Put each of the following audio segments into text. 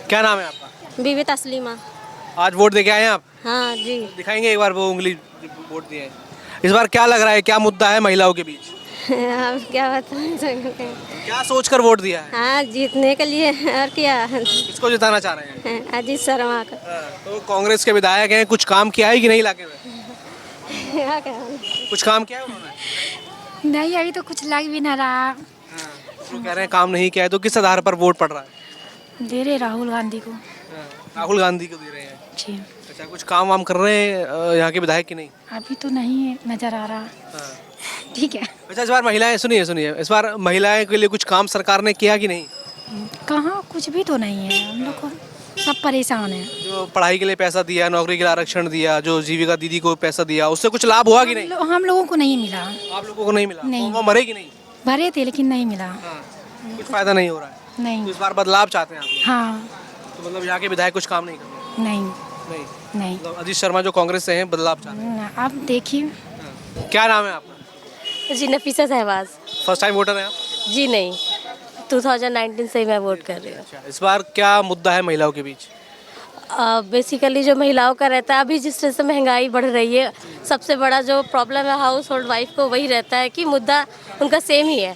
क्या नाम है आपका? बीवी तस्लीमा। आज वोट दे के आए हैं आप? हाँ जी। दिखाएंगे एक बार वो उंगली वोट दिए हैं। इस बार क्या लग रहा है, क्या मुद्दा है महिलाओं के बीच? अब क्या बताएं। क्या सोचकर वोट दिया है? हाँ, जीतने के लिए और क्या। किसको जिताना चाह रहे हैं? अजीत शर्मा का। तो कांग्रेस के विधायक हैं, कुछ काम किया है कि नहीं इलाके में? क्या क्या। कुछ काम किया है उन्होंने? नहीं, अभी तो कुछ लग भी ना रहा। तो कह रहे हैं काम नहीं किया है, तो किस आधार पर वोट पड़ रहा है? दे रहे राहुल गांधी को। राहुल गांधी को दे रहे हैं। जी। अच्छा, कुछ काम वाम कर रहे हैं यहाँ के विधायक की नहीं? अभी तो नहीं नजर आ रहा। ठीक है। अच्छा, इस बार महिलाएं, सुनिए सुनिए, इस बार महिलाएं के लिए कुछ काम सरकार ने किया कि नहीं? कहाँ, कुछ भी तो नहीं है। हम लोग को सब परेशान है। जो पढ़ाई के लिए पैसा दिया, नौकरी के लिए आरक्षण दिया, जो जीविका दीदी को पैसा दिया, उससे कुछ लाभ हुआ कि नहीं? हम लोगों को नहीं मिला। आप लोगों को नहीं मिला? नहीं। तो वो मरे कि नहीं? भरे थे लेकिन नहीं मिला। कुछ फायदा नहीं हो रहा है। तो नहीं। इस बार बदलाव चाहते हैं आप लोग? हाँ। तो मतलब यहाँ के विधायक कुछ काम नहीं कर रहे? नहीं। नहीं। नहीं। मतलब अजीत शर्मा जो कांग्रेस से हैं, बदलाव चाहते हैं। आप देखिए। क्या नाम है आपका? जी, Nafisa Sehwag. First time voter हैं आप? जी नहीं, 2019 से ही मैं वोट कर रही हूँ। अच्छा, इस बार क्या मुद्दा है महिलाओं के बीच? बेसिकली जो महिलाओं का रहता है, अभी जिस तरह से महंगाई बढ़ रही है, सबसे बड़ा जो प्रॉब्लम है हाउस होल्ड वाइफ को वही रहता है कि मुद्दा उनका सेम ही है।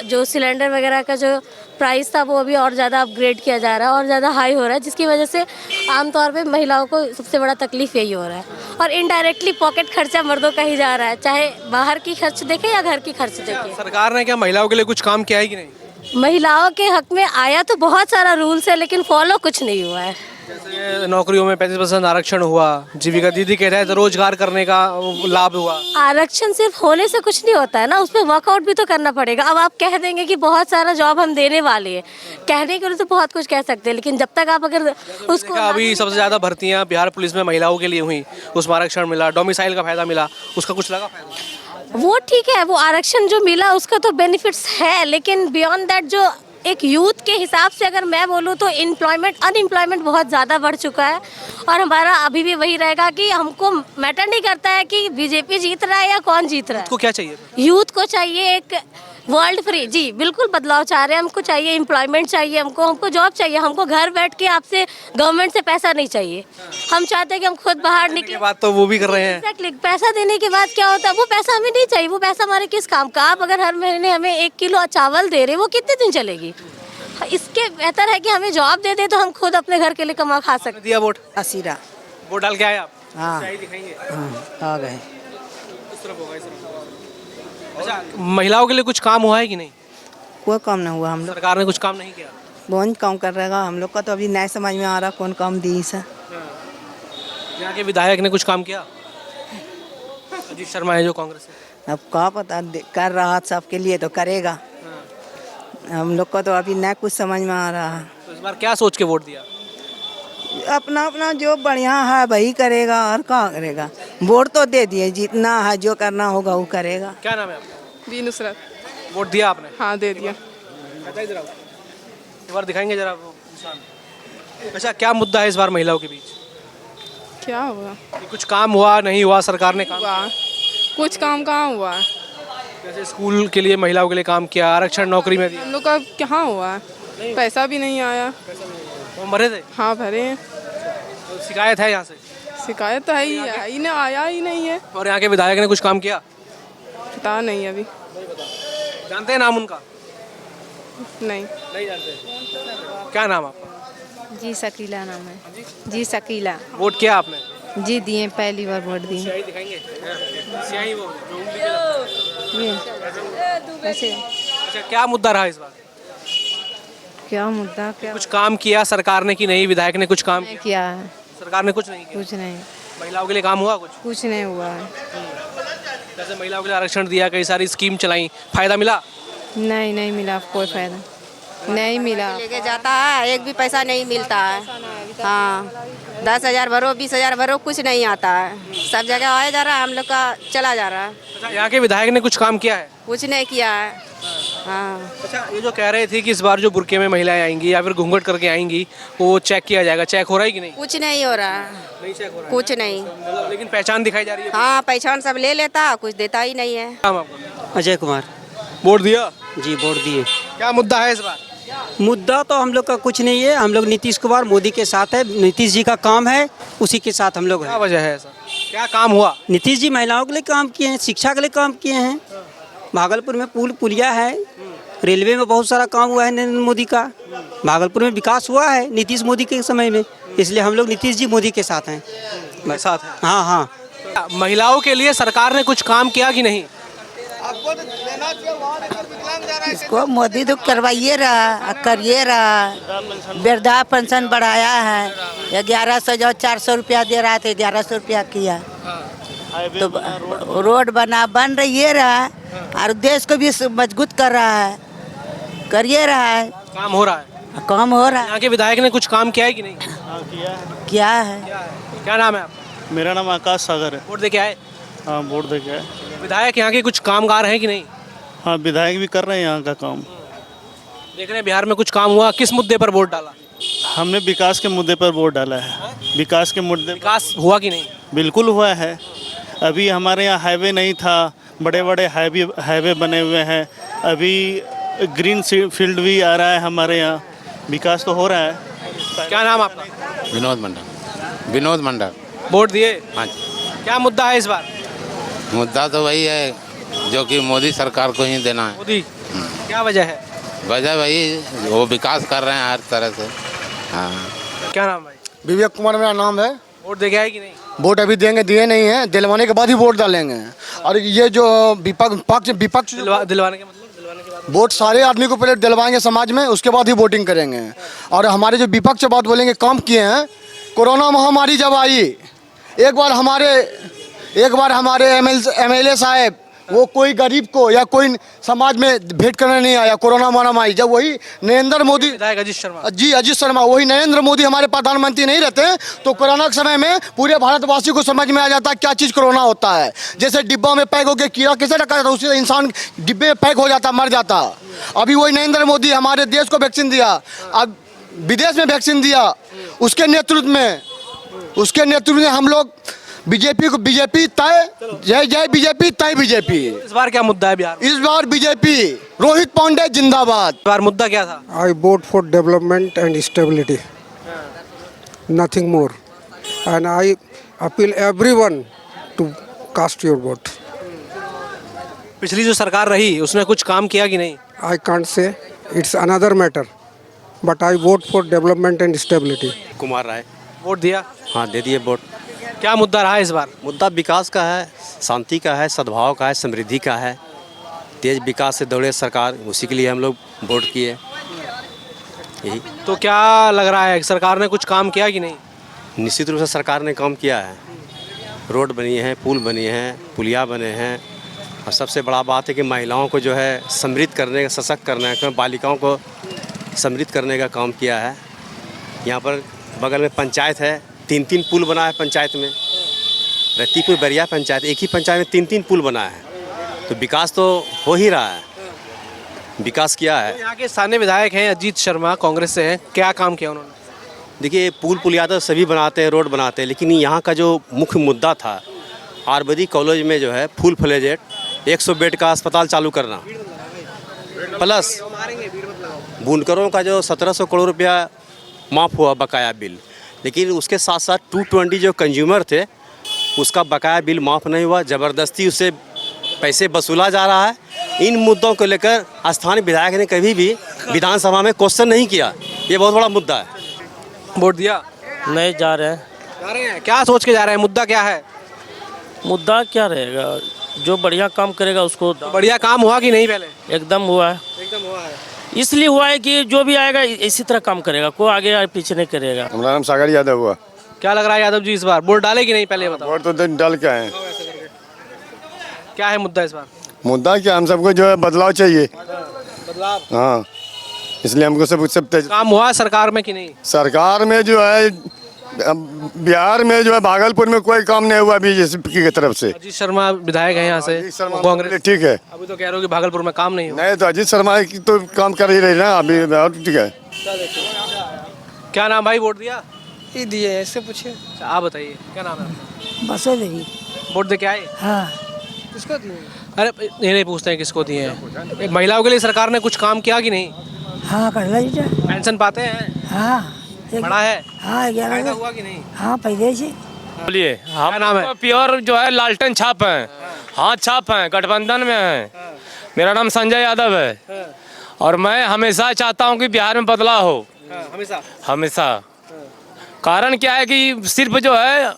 जो सिलेंडर वगैरह का जो प्राइस था वो अभी और ज़्यादा अपग्रेड किया जा रहा है और ज़्यादा हाई हो रहा है, जिसकी वजह से आमतौर पे महिलाओं को सबसे बड़ा तकलीफ यही हो रहा है। और इनडायरेक्टली पॉकेट खर्चा मर्दों का ही जा रहा है, चाहे बाहर की खर्च देखें या घर की खर्च देखें। सरकार ने क्या महिलाओं के लिए कुछ काम किया है कि नहीं? महिलाओं के हक में आया तो बहुत सारा रूल्स है, लेकिन फॉलो कुछ नहीं हुआ है। जैसे नौकरियों में 35% आरक्षण हुआ, जीविका दीदी के तहत रोजगार करने का लाभ हुआ। आरक्षण सिर्फ होने से कुछ नहीं होता है ना, उसमें वर्कआउट भी तो करना पड़ेगा। अब आप कह देंगे कि बहुत सारा जॉब हम देने वाले हैं, कहने के लिए तो बहुत कुछ कह सकते हैं, लेकिन जब तक आप अगर उसको अभी सबसे ज्यादा भर्तियां बिहार पुलिस में महिलाओं के लिए हुई, उसमें आरक्षण मिला, डोमिसाइल का फायदा मिला, उसका कुछ लगा फायदा? वो ठीक है, वो आरक्षण जो मिला उसका तो बेनिफिट्स है, लेकिन बियॉन्ड दैट जो एक यूथ के हिसाब से अगर मैं बोलूँ तो अनएम्प्लॉयमेंट बहुत ज़्यादा बढ़ चुका है। और हमारा अभी भी वही रहेगा कि हमको मैटर नहीं करता है कि बीजेपी जीत रहा है या कौन जीत रहा है। उसको क्या चाहिए? यूथ को चाहिए एक वर्ल्ड फ्री, जी बिल्कुल बदलाव चाह रहे हैं। हमको चाहिए एम्प्लॉयमेंट चाहिए, हमको जॉब चाहिए, हमको घर बैठ के आपसे गवर्नमेंट से पैसा नहीं चाहिए। हम चाहते हैं कि हम खुद बाहर निकले। बात तो वो भी कर रहे हैं। Exactly, पैसा देने के बाद क्या होता है, वो पैसा हमें नहीं चाहिए। वो पैसा हमारे किस काम का? आप अगर हर महीने हमें 1 किलो चावल दे रहे, वो कितने दिन चलेगी? इसके बेहतर है कि हमें जॉब दे दे तो हम खुद अपने घर के लिए कमा खा सकते। दिया वोट? असीरा। वोट डाल के आए आप? हाँ। शाही दिखाएंगे? हाँ, आ गए। इस तरफ होगा, इस तरफ होगा। अच्छा, महिलाओं के लिए कुछ काम हुआ है कि नहीं? कोई काम नहीं हुआ। हम लोग सरकार ने कुछ काम नहीं किया? कौन काम कर रहेगा? हम लोग का तो अभी नए समझ में आ रहा कौन काम दी सर। यहाँ के विधायक ने कुछ काम किया? अजीत शर्मा है जो कांग्रेस से। अब क्या पता, कर रहा सबके लिए तो करेगा। हम लोग को तो अभी नया कुछ समझ में आ रहा है। तो इस बार क्या सोच के वोट दिया? अपना अपना जो बढ़िया है वही करेगा और क्या करेगा। वोट तो दे दिए, जितना है जो करना होगा वो करेगा। क्या नाम है आपका? बी नुसरत। वोट दिया आपने? हाँ, दे दिया। इधर आओ। एक बार दिखाएंगे जरा वो निशान। अच्छा, क्या मुद्दा है इस बार महिलाओं के बीच? क्या हुआ? कुछ काम हुआ नहीं हुआ? सरकार ने काम हुआ कुछ काम कहाँ हुआ? जैसे स्कूल के लिए महिलाओं के लिए काम किया, आरक्षण नौकरी में दिया। हम लोग का कहाँ हुआ? पैसा भी नहीं आया। वो मरे थे? हाँ, भरे हैं। तो शिकायत है यहाँ से? शिकायत तो है ही नहीं, आया ही नहीं है। और यहाँ के विधायक ने कुछ काम किया? पता नहीं अभी। जानते हैं नाम उनका? नहीं जानते। क्या नाम आपका? जी शकीला नाम है। जी शकीला। वोट किया आपने? जी दिए, पहली बार वोट दिए। स्याही दिखाएंगे? स्याही वो जो उंगली पे ये ऐसे। अच्छा, क्या मुद्दा रहा इस बार? क्या मुद्दा? क्या कुछ काम किया सरकार ने कि नहीं? विधायक ने कुछ काम किया? किया है? सरकार ने कुछ नहीं किया? कुछ नहीं। महिलाओं के लिए काम हुआ कुछ? कुछ नहीं हुआ है। जैसे महिलाओं के लिए आरक्षण दिया, कई सारी स्कीम चलाई, फायदा मिला? नहीं, नहीं मिला कोई फायदा। नहीं मिला। लेके जाता है, एक भी पैसा नहीं मिलता है। हाँ, 10,000 भरो, 20,000 भरो, कुछ नहीं आता है। सब जगह आया जा रहा है, हम लोग का चला जा रहा है। अच्छा, यहाँ के विधायक ने कुछ काम किया है? कुछ नहीं किया है। हाँ। अच्छा, ये जो कह रहे थे कि इस बार जो बुर्के में महिलाएं आएंगी या फिर घूंघट करके आएंगी वो चेक किया जाएगा, चेक हो रहा है कि नहीं? कुछ नहीं हो रहा है। नहीं चेक हो रहा कुछ नहीं। है, लेकिन पहचान दिखाई जा रही है। हाँ, पहचान सब ले लेता, कुछ देता ही नहीं है। नाम आपका? अजय कुमार। वोट दिया? जी वोट दिए। क्या मुद्दा है इस बार? मुद्दा तो हम लोग का कुछ नहीं है। हम लोग नीतीश कुमार मोदी के साथ है। नीतीश जी का काम है, उसी के साथ हम लोग क्या हैं। वजह है ऐसा, क्या काम हुआ? नीतीश जी महिलाओं के लिए काम किए हैं, शिक्षा के लिए काम किए हैं। भागलपुर में पुलिया है, रेलवे में बहुत सारा काम हुआ है नरेंद्र मोदी का। भागलपुर में विकास हुआ है नीतीश मोदी के समय में, इसलिए हम लोग नीतीश जी मोदी के साथ हैं। साथ है। हाँ हाँ। महिलाओं के लिए सरकार ने कुछ काम किया कि नहीं? इसको मोदी तो करवाइए रहा, करिए रहा। वृद्धा पेंशन बढ़ाया है, 1100 जो 400 रुपया दे रहा था 1100 रुपया किया। तो रोड बन रही है रहा, और देश को भी मजबूत कर रहा है, करिए रहा है, काम हो रहा है। काम हो रहा है। यहाँ के विधायक ने कुछ काम किया है कि नहीं? क्या है? क्या नाम है आपका? मेरा नाम आकाश सागर है। वोट दे के आए? हाँ, वोट दे के आए। विधायक यहाँ के कुछ कामगार हैं कि नहीं? हाँ, विधायक भी कर रहे हैं यहाँ का काम। देख रहे हैं बिहार में कुछ काम हुआ, किस मुद्दे पर वोट डाला? हमने विकास के मुद्दे पर वोट डाला है। विकास के मुद्दे विकास हुआ कि नहीं? बिल्कुल हुआ है। अभी हमारे यहाँ हाईवे नहीं था, बड़े बड़े हाईवे बने हुए हैं। अभी ग्रीन फील्ड भी आ रहा है हमारे यहाँ, विकास तो हो रहा है। क्या नाम आपका? विनोद मंडल। विनोद मंडल। वोट दिए? हाँ जी। क्या मुद्दा है इस बार? मुद्दा तो वही है जो कि मोदी सरकार को ही देना है। मोदी, क्या वजह है? वजह वही, वो विकास कर रहे हैं हर तरह से। हाँ। क्या नाम भाई? विवेक कुमार मेरा नाम है। वोट दे के आए कि नहीं? वोट अभी देंगे, दिए नहीं है, दिलवाने के बाद ही वोट डालेंगे। और ये जो विपक्ष दिलवाने के मतलब दिलवाने के बाद वोट सारे आदमी को पहले दिलवाएंगे समाज में, उसके बाद ही वोटिंग करेंगे। और हमारे जो विपक्ष बात बोलेंगे काम किए हैं। कोरोना महामारी जब आई, एक बार हमारे एमएलए साहब वो कोई गरीब को या कोई समाज में भेंट करने नहीं आया। कोरोना महामारी जब वही नरेंद्र मोदी, विधायक अजीत शर्मा जी अजीत शर्मा, वही नरेंद्र मोदी हमारे प्रधानमंत्री नहीं रहते तो कोरोना के समय में पूरे भारतवासी को समझ में आ जाता है क्या चीज़ कोरोना होता है। जैसे डिब्बा में पैक होकर कीड़ा कैसे रखा जाता है, उसी इंसान डिब्बे में पैक हो जाता, मर जाता। अभी वही नरेंद्र मोदी हमारे देश को वैक्सीन दिया, अब विदेश में वैक्सीन दिया। उसके नेतृत्व में हम लोग बीजेपी तय, जय बीजेपी तय बीजेपी। इस बार क्या मुद्दा है बिहार में? इस बार बीजेपी, रोहित पांडे जिंदाबाद। इस बार मुद्दा क्या था? I vote for development and stability, nothing more, and I appeal everyone to cast your vote. पिछली जो सरकार रही उसने कुछ काम किया कि नहीं? I can't say, it's another matter, but I vote for development and stability. Kumar Rai. Vote दिया? हाँ, दे दिए वोट। क्या मुद्दा रहा इस बार? मुद्दा विकास का है, शांति का है, सद्भाव का है, समृद्धि का है। तेज विकास से दौड़े सरकार, उसी के लिए हम लोग वोट किए। यही तो क्या लग रहा है सरकार ने कुछ काम किया कि नहीं? निश्चित रूप से सरकार ने काम किया है। रोड बनी है, पुल बनी है, पुलिया बने हैं। और सबसे बड़ा बात है कि महिलाओं को जो है समृद्ध करने का, सशक्त करने का, बालिकाओं को समृद्ध करने का काम किया है। यहाँ पर बगल में पंचायत है, 3 पुल बना है पंचायत में। रत्तीपुर बरिया पंचायत, एक ही पंचायत में 3 पुल बना है। तो विकास तो हो ही रहा है, विकास किया है। यहाँ के स्थानीय विधायक हैं अजीत शर्मा, कांग्रेस से हैं, क्या काम किया उन्होंने? देखिए, पुलिया तो सभी बनाते हैं, रोड बनाते हैं, लेकिन यहाँ का जो मुख्य मुद्दा था, आयुर्वेदिक कॉलेज में जो है फुल फ्लेजेड 100 बेड का अस्पताल चालू करना, प्लस बुनकरों का जो 1700 करोड़ रुपया माफ़ हुआ बकाया बिल, लेकिन उसके साथ साथ 220 जो कंज्यूमर थे उसका बकाया बिल माफ़ नहीं हुआ, ज़बरदस्ती उससे पैसे वसूला जा रहा है। इन मुद्दों को लेकर स्थानीय विधायक ने कभी भी विधानसभा में क्वेश्चन नहीं किया। ये बहुत बड़ा मुद्दा है। वोट दिया? नहीं जा रहे हैं। क्या सोच के जा रहे हैं? मुद्दा क्या है? मुद्दा क्या रहेगा, जो बढ़िया काम करेगा उसको। बढ़िया काम हुआ कि नहीं? पहले एकदम हुआ है। एकदम हुआ है। इसलिए हुआ है कि जो भी आएगा इसी तरह काम करेगा, कोई आगे पीछे नहीं करेगा। हमारा नाम सागर यादव हुआ। क्या लग रहा है यादव जी इस बार वोट डाले कि नहीं? पहले बताओ। वोट तो डाल के आए। क्या है मुद्दा इस बार? मुद्दा क्या, हम सबको जो है बदलाव चाहिए। बदलाव? हाँ, इसलिए हमको सब काम हुआ सरकार में कि नहीं? सरकार में जो है बिहार में जो है भागलपुर में कोई काम नहीं हुआ बीजेपी की तरफ से। अजीत शर्मा विधायक है यहाँ से, कांग्रेस। ठीक है, अभी तो कह रहे हो कि भागलपुर में काम नहीं हुआ। नहीं तो अजीत शर्मा की तो काम कर ही रही ना अभी। ठीक है। क्या नाम भाई? वोट दिया? ये दिए, ऐसे पूछिए। आप बताइए, क्या नाम है? बसो देवी। वोट दे के आए? हाँ। किसको दिए? अरे ये नहीं पूछते हैं किसको दिए हैं। महिलाओं के लिए सरकार ने कुछ काम किया कि नहीं? हाँ कर लीजिए। पेंशन पाते हैं? हाँ बड़ा है? हाँ 11 फायदा हुआ कि नहीं? हाँ पैदे से। बोलिए, हम नाम है? तो प्योर जो है लालटेन छाप हैं, हाथ छाप हैं, गठबंधन में हैं। मेरा नाम संजय यादव है और मैं हमेशा चाहता हूं कि बिहार में बदलाव हो, हमेशा हमेशा। कारण क्या है कि सिर्फ जो है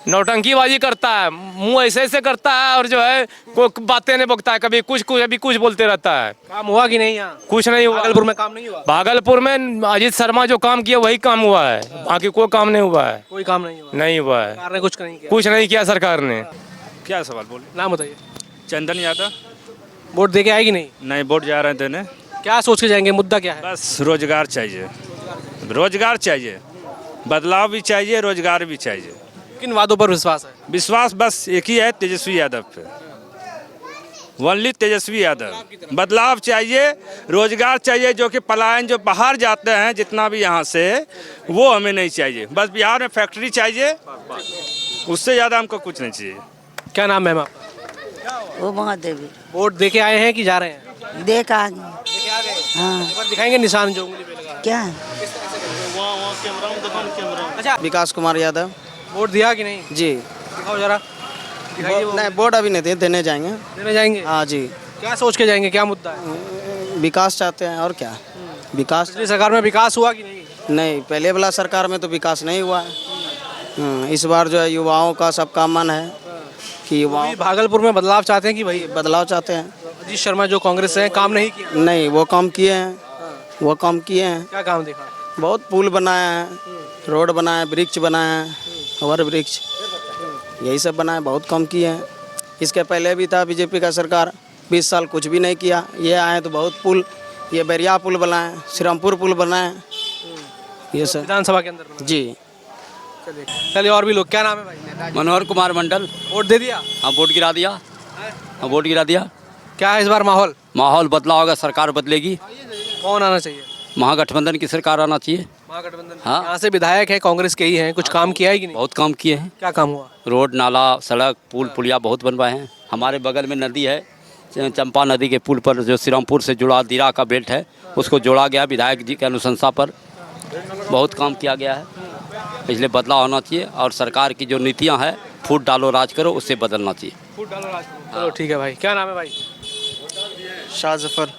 नौटंकीबाजी करता है, मुंह ऐसे ऐसे करता है और जो है कोई बातें नहीं बकता है, कभी कुछ अभी कुछ बोलते रहता है। काम हुआ कि नहीं यहाँ? कुछ नहीं हुआ। भागलपुर में काम नहीं हुआ? भागलपुर में अजीत शर्मा जो काम किया वही काम हुआ है, बाकी कोई काम नहीं हुआ है। कोई काम नहीं हुआ? नहीं हुआ है, सरकार ने कुछ नहीं किया? कुछ नहीं किया सरकार ने। क्या सवाल बोले? नाम बताइए। चंदन यादव। वोट दे के आएगी नहीं? नहीं, वोट जा रहे थे ने। क्या सोच के जाएंगे? मुद्दा क्या है? बस रोजगार चाहिए, रोजगार चाहिए, बदलाव भी चाहिए, रोजगार भी चाहिए। किन वादों पर विश्वास है? विश्वास बस एक ही है, तेजस्वी यादव पे, ओनली तेजस्वी यादव। बदलाव चाहिए, रोजगार चाहिए, जो कि पलायन जो बाहर जाते हैं जितना भी यहाँ से, वो हमें नहीं चाहिए। बस बिहार में फैक्ट्री चाहिए, उससे ज़्यादा हमको कुछ नहीं चाहिए। क्या नाम है मैम आपका? वो महादेवी। वोट दे के आए हैं कि जा रहे हैं? देख आ गए। देके आ गए? हाँ एक बार दिखाएंगे निशान जो उंगली पे लगा है? क्या अच्छा, विकास कुमार यादव। वोट दिया कि नहीं? जी। दिखाओ जरा, दिखाइए वो। नहीं, वोट अभी नहीं दे, देने जाएंगे। देने जाएंगे? हाँ जी। क्या सोच के जाएंगे? क्या मुद्दा है? विकास चाहते हैं और क्या, विकास। पिछली सरकार में विकास हुआ कि नहीं? नहीं, पहले वाला सरकार में तो विकास नहीं हुआ है। इस बार जो है युवाओं का सबका मन है कि युवाओं भागलपुर में बदलाव चाहते हैं कि भाई बदलाव चाहते हैं। अजीत शर्मा जो कांग्रेस से हैं काम नहीं किया? नहीं, वो काम किए हैं, वो काम किए हैं। क्या काम देखा? बहुत पुल बनाए हैं, रोड बनाए, वृक्ष बनाए हैं, और वृक्ष यही सब बनाए, बहुत कम किए हैं। इसके पहले भी था बीजेपी का सरकार, 20 साल कुछ भी नहीं किया। ये आए तो बहुत पुल, ये बैरिया पुल बनाए, श्रीरामपुर पुल बनाए, ये सब विधानसभा के अंदर। जी। चलिए और भी लोग। क्या नाम है भाई? मनोहर कुमार मंडल। वोट दे दिया? हाँ वोट गिरा दिया, हाँ वोट गिरा दिया। क्या है इस बार माहौल? माहौल बदला होगा, सरकार बदलेगी। कौन आना चाहिए? महागठबंधन की सरकार आना चाहिए। महागठबंधन? हाँ। यहाँ से विधायक है, कांग्रेस के ही हैं, कुछ काम किया है कि नहीं? बहुत काम किए हैं। क्या काम हुआ? रोड नाला सड़क पुल पुलिया बहुत बनवाए हैं। हमारे बगल में नदी है, चंपा नदी के पुल पर जो श्रीरामपुर से जुड़ा दीरा का बेल्ट है, उसको जोड़ा गया विधायक जी के अनुशंसा पर। बहुत काम किया गया है, इसलिए बदलाव होना चाहिए। और सरकार की जो नीतियाँ हैं, फूट डालो राज करो, उससे बदलना चाहिए। फूट डालो राज करो। चलो ठीक है भाई। क्या नाम है भाई? शाह जफर।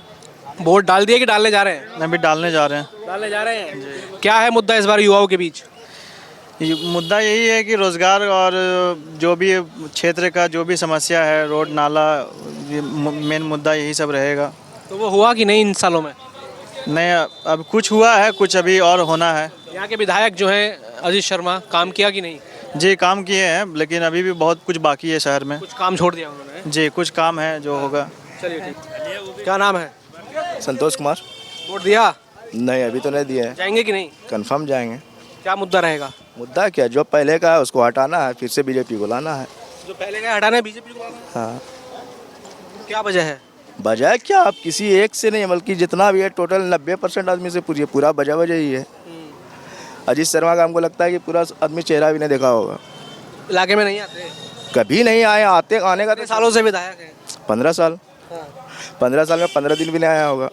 वोट डाल दिए कि डालने जा रहे हैं? अभी डालने जा रहे हैं। डालने जा रहे हैं। क्या है मुद्दा इस बार युवाओं के बीच? मुद्दा यही है कि रोज़गार और जो भी क्षेत्र का जो भी समस्या है, रोड नाला, मेन मुद्दा यही सब रहेगा। तो वो हुआ कि नहीं इन सालों में? नहीं, अब कुछ हुआ है, कुछ अभी और होना है। यहाँ के विधायक जो हैं अजीत शर्मा, काम किया कि नहीं? जी, काम किए हैं, लेकिन अभी भी बहुत कुछ बाकी है शहर में। कुछ काम छोड़ दिया उन्होंने? जी, कुछ काम है जो होगा। चलिए ठीक। क्या नाम है? संतोष कुमार। वोट दिया? नहीं, अभी तो नहीं दिए हैं। जाएंगे कि नहीं? कंफर्म जाएंगे। क्या मुद्दा रहेगा? मुद्दा क्या, जो पहले का है उसको हटाना है, फिर से बीजेपी को लाना है। जो पहले का हटाना है, बीजेपी को लाना है? हाँ। क्या वजह है? वजह क्या, आप किसी एक से नहीं बल्कि जितना भी है टोटल 90% आदमी से पूछिए, पूरा वजह ही है। अजीत शर्मा का हमको लगता है कि पूरा आदमी चेहरा भी नहीं देखा होगा। इलाके में नहीं आते? कभी नहीं आए, आने का तो सालों से विधायक है। 15 साल। 15 साल में 15 दिन भी नहीं आया होगा।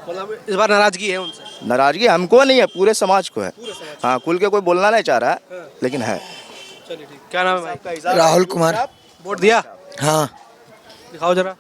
मतलब इस बार नाराजगी है उनसे? नाराजगी हमको नहीं है, पूरे समाज को है। हाँ, खुल के कोई बोलना नहीं चाह रहा है, लेकिन है। चलिए ठीक। क्या नाम है भाई? राहुल कुमार। वोट दिया? हाँ। दिखाओ जरा।